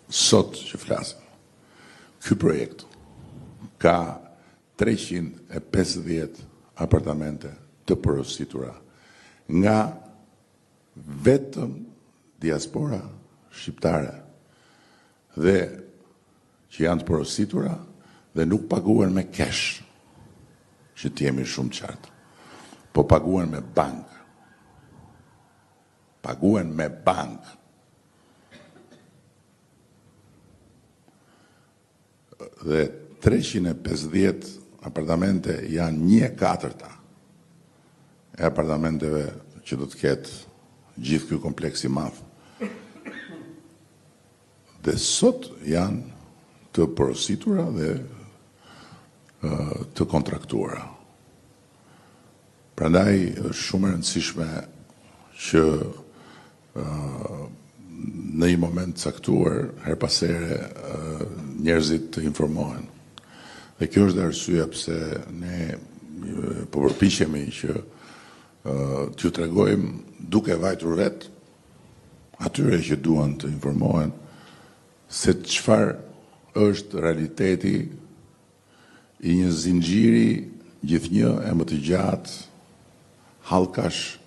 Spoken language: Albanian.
sot që flasim, ky projekt ka 350 apartamente të porositura nga vetëm diaspora shqiptare dhe që janë të porositura dhe nuk paguhen me cash, që t'jemi shumë qartë, po paguhen me bank. Paguhen me bank. Dhe 350 apartamente janë 1/4 e apartamenteve që do të ketë gjithë ky kompleks i madh. Dhe sot janë të porositura dhe të kontraktuara. Prandaj është shumë e rëndësishme që në një moment caktuar, her pas here, njerëzit të informohen. Dhe kjo është arsyeja pse ne po përpiqemi që t'ju tregojmë duke vajtur vet atyre që duan të informohen se çfarë është realiteti i një zinxhiri gjithnjë e më të gjatë hallkash